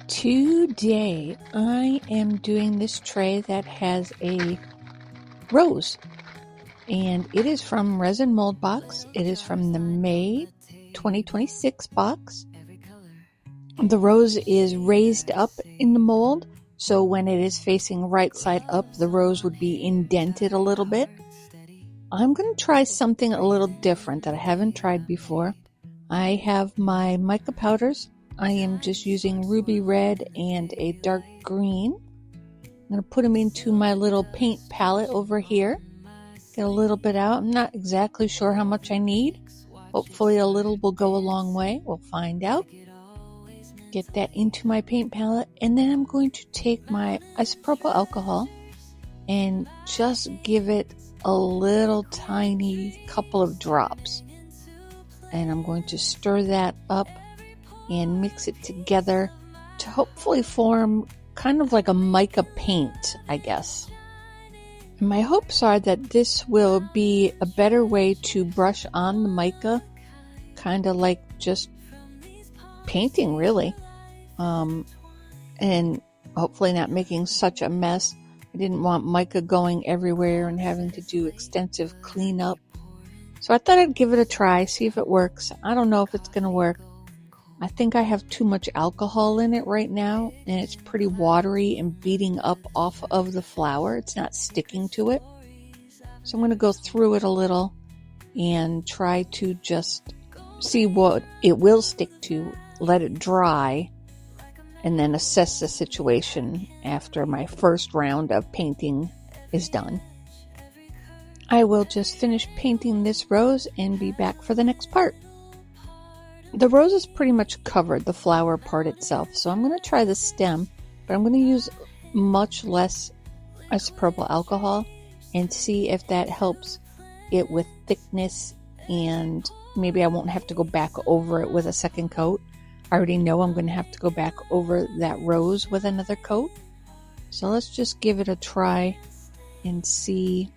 Today I am doing this tray that has a rose, and it is from Resin Mold Box. It is from the May 2026 box. The rose is raised up in the mold, so when it is facing right side up, the rose would be indented a little bit. I'm going to try something a little different that I haven't tried before. I have my mica powders. I am just using ruby red and a dark green. I'm going to put them into my little paint palette over here. Get a little bit out. I'm not exactly sure how much I need. Hopefully a little will go a long way. We'll find out. Get that into my paint palette, and then I'm going to take my isopropyl alcohol and just give it a little tiny couple of drops. And I'm going to stir that up and mix it together to hopefully form kind of like a mica paint, I guess. And my hopes are that this will be a better way to brush on the mica, kind of like just painting, really. And hopefully not making such a mess. I didn't want mica going everywhere and having to do extensive cleanup. So I thought I'd give it a try, see if it works. I don't know if it's going to work. I think I have too much alcohol in it right now, and it's pretty watery and beating up off of the flower. It's not sticking to it. So I'm going to go through it a little and try to just see what it will stick to, let it dry, and then assess the situation after my first round of painting is done. I will just finish painting this rose and be back for the next part. The rose is pretty much covered, the flower part itself, so I'm going to try the stem, but I'm going to use much less isopropyl alcohol and see if that helps it with thickness, and maybe I won't have to go back over it with a second coat. I already know I'm going to have to go back over that rose with another coat. So let's just give it a try and see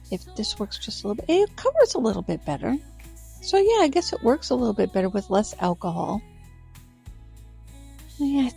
if this works just a little bit. It covers a little bit better. So yeah, I guess it works a little bit better with less alcohol. Yeah, I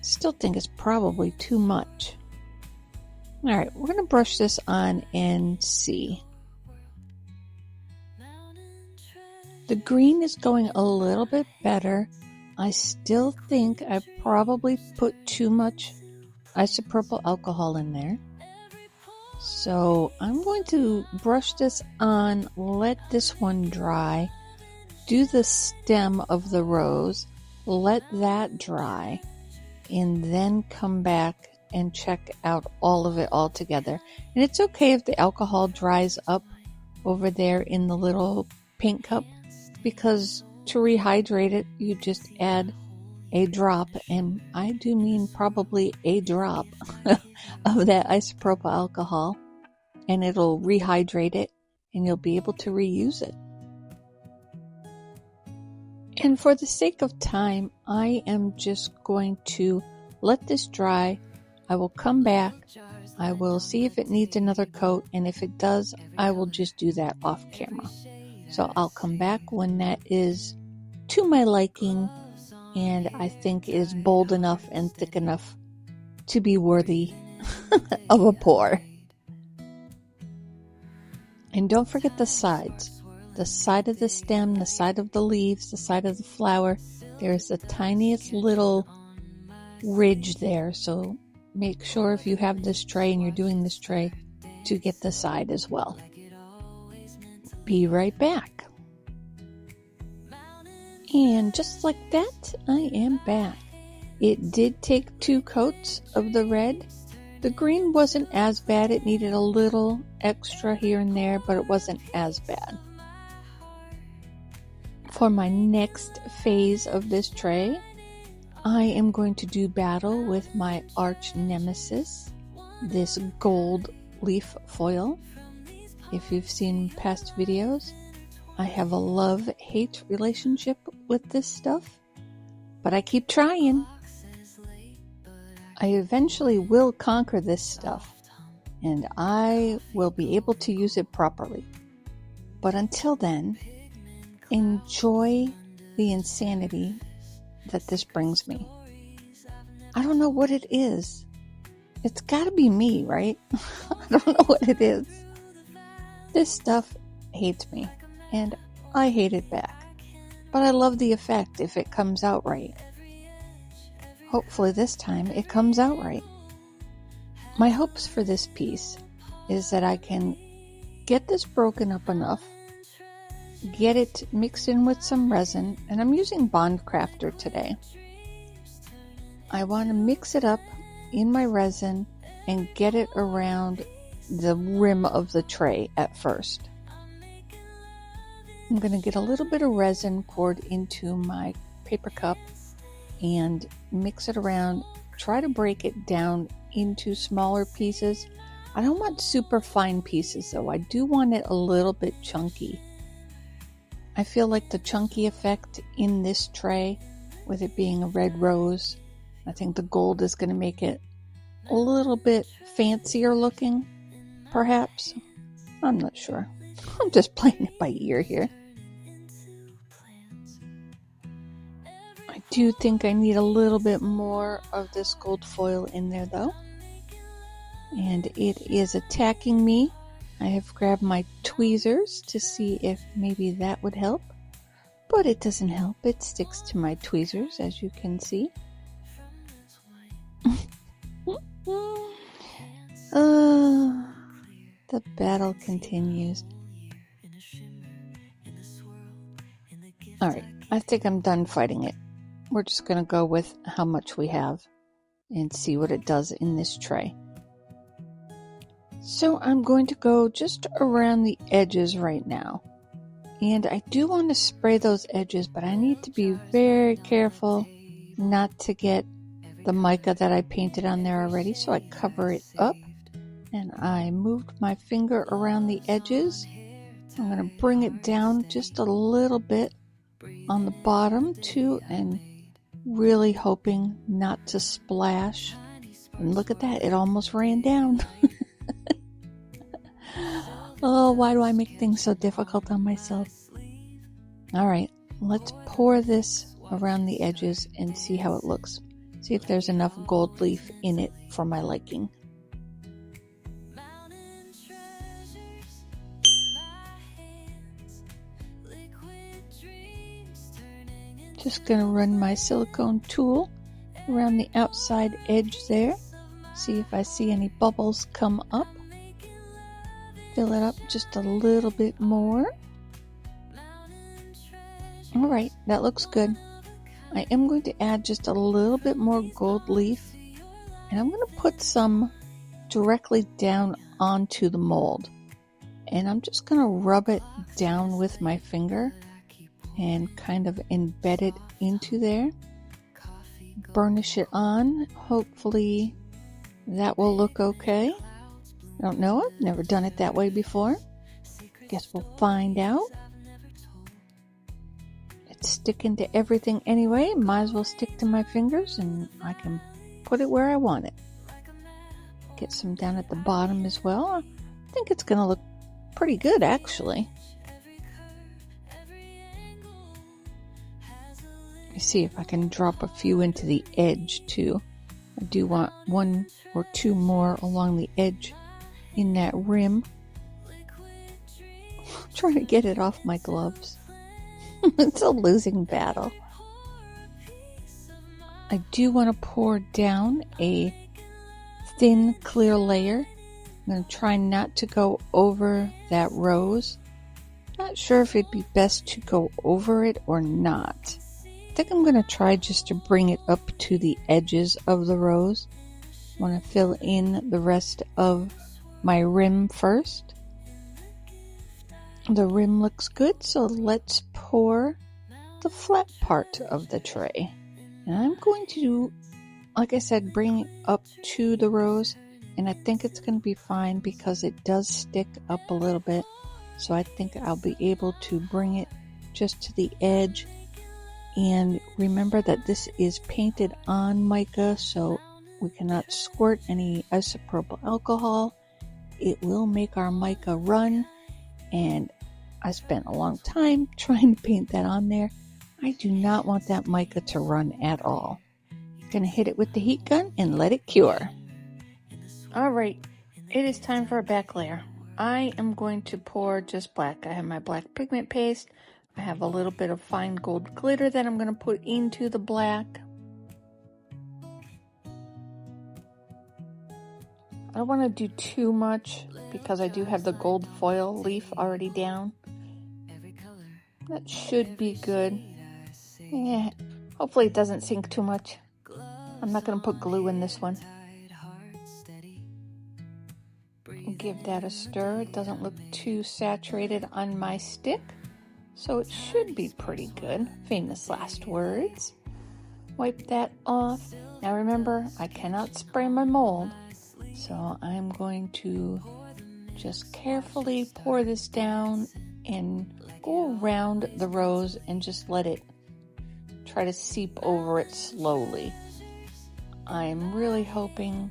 still think it's probably too much. Alright, we're going to brush this on and see. The green is going a little bit better. I still think I probably put too much isopropyl alcohol in there. So I'm going to brush this on, let this one dry, do the stem of the rose, let that dry, and then come back and check out all of it all together. And it's okay if the alcohol dries up over there in the little paint cup, because to rehydrate it, you just add a drop, and I do mean probably a drop of that isopropyl alcohol, and it'll rehydrate it, and you'll be able to reuse it. And for the sake of time, I am just going to let this dry. I will come back. I will see if it needs another coat, and if it does, I will just do that off camera. So I'll come back when that is to my liking, and I think is bold enough and thick enough to be worthy of a pour. And don't forget the sides. The side of the stem, the side of the leaves, the side of the flower. There's the tiniest little ridge there. So make sure if you have this tray and you're doing this tray to get the side as well. Be right back. And just like that, I am back. It did take 2 coats of the red. The green wasn't as bad. It needed a little extra here and there, but it wasn't as bad. For my next phase of this tray, I am going to do battle with my arch nemesis, this gold leaf foil. If you've seen past videos, I have a love-hate relationship with this stuff, but I keep trying. I eventually will conquer this stuff, and I will be able to use it properly. But until then, enjoy the insanity that this brings me. I don't know what it is. It's gotta be me, right? I don't know what it is. This stuff hates me, and I hate it back. But I love the effect if it comes out right. Hopefully this time it comes out right. My hopes for this piece is that I can get this broken up enough, get it mixed in with some resin, and I'm using Bond Crafter today. I want to mix it up in my resin and get it around the rim of the tray at first. I'm going to get a little bit of resin poured into my paper cup and mix it around. Try to break it down into smaller pieces. I don't want super fine pieces though. I do want it a little bit chunky. I feel like the chunky effect in this tray, with it being a red rose, I think the gold is going to make it a little bit fancier looking, perhaps. I'm not sure. I'm just playing it by ear here. I do think I need a little bit more of this gold foil in there though. And it is attacking me. I have grabbed my tweezers to see if maybe that would help. But it doesn't help. It sticks to my tweezers, as you can see. The battle continues. Alright, I think I'm done fighting it. We're just going to go with how much we have and see what it does in this tray. So I'm going to go just around the edges right now. And I do want to spray those edges, but I need to be very careful not to get the mica that I painted on there already. So I cover it up and I moved my finger around the edges. I'm going to bring it down just a little bit on the bottom too, and really hoping not to splash. And look at that, it almost ran down. Oh, why do I make things so difficult on myself? Alright, let's pour this around the edges and see how it looks. See if there's enough gold leaf in it for my liking. Just going to run my silicone tool around the outside edge there. See if I see any bubbles come up. Fill it up just a little bit more. Alright, that looks good. I am going to add just a little bit more gold leaf. And I'm going to put some directly down onto the mold. And I'm just going to rub it down with my finger and kind of embed it into there. Burnish it on. Hopefully that will look okay. I don't know. I've never done it that way before. Guess we'll find out. It's sticking to everything anyway. Might as well stick to my fingers and I can put it where I want it. Get some down at the bottom as well. I think it's going to look pretty good actually. Let me see if I can drop a few into the edge too. I do want one or two more along the edge in that rim. I'm trying to get it off my gloves. It's a losing battle. I do want to pour down a thin clear layer. I'm going to try not to go over that rose. Not sure if it'd be best to go over it or not. I think I'm going to try just to bring it up to the edges of the rose. I want to fill in the rest of my rim first. The rim looks good, so let's pour the flat part of the tray. And I'm going to, like I said, bring it up to the rose, and I think it's going to be fine because it does stick up a little bit. So I think I'll be able to bring it just to the edge. And remember that this is painted on mica, so we cannot squirt any isopropyl alcohol. It will make our mica run, and I spent a long time trying to paint that on there. I do not want that mica to run at all. Gonna hit it with the heat gun and let it cure. All right, it is time for a back layer. I am going to pour just black. I have my black pigment paste. I have a little bit of fine gold glitter that I'm gonna put into the black. I don't want to do too much because I do have the gold foil leaf already down. That should be good. Yeah, hopefully it doesn't sink too much. I'm not going to put glue in this one. Give that a stir. It doesn't look too saturated on my stick, so it should be pretty good. Famous last words. Wipe that off. Now remember, I cannot spray my mold. So I'm going to just carefully pour this down and go around the rose and just let it try to seep over it slowly. I'm really hoping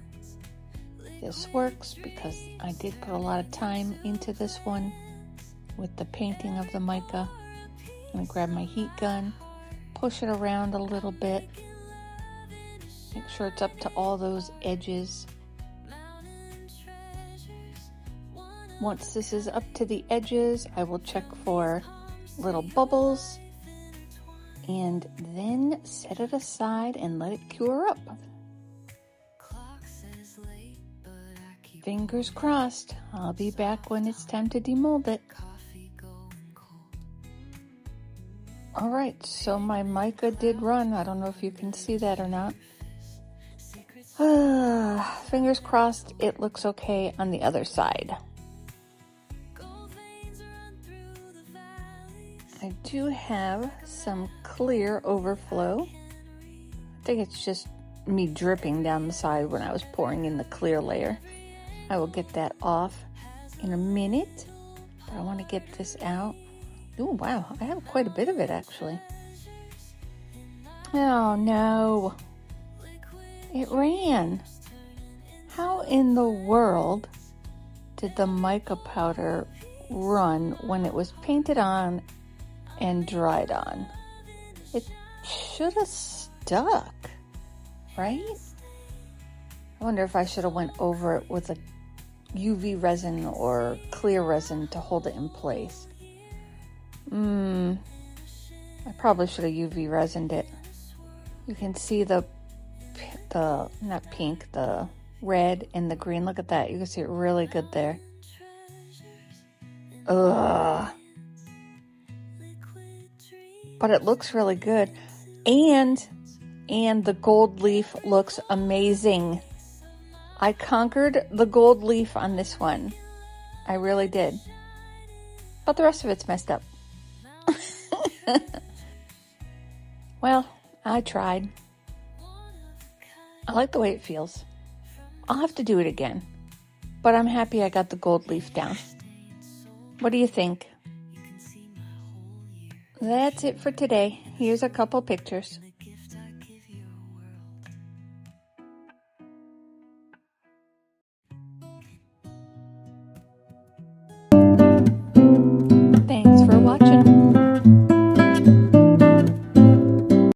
this works because I did put a lot of time into this one with the painting of the mica. I'm going to grab my heat gun, push it around a little bit, make sure it's up to all those edges. Once this is up to the edges, I will check for little bubbles and then set it aside and let it cure up. Fingers crossed. I'll be back when it's time to demold it. All right, so my mica did run. I don't know if you can see that or not. Fingers crossed it looks okay on the other side. I do have some clear overflow. I think it's just me dripping down the side when I was pouring in the clear layer. I will get that off in a minute, but I want to get this out. Oh, wow, I have quite a bit of it actually. Oh no, it ran. How in the world did the mica powder run when it was painted on and dried on? It should have stuck, right? I wonder if I should have went over it with a UV resin or clear resin to hold it in place. I probably should have UV resined it. You can see the not pink, the red and the green. Look at that. You can see it really good there. Ugh. But it looks really good. And the gold leaf looks amazing. I conquered the gold leaf on this one. I really did. But the rest of it's messed up. Well, I tried. I like the way it feels. I'll have to do it again. But I'm happy I got the gold leaf down. What do you think? That's it for today. Here's a couple pictures.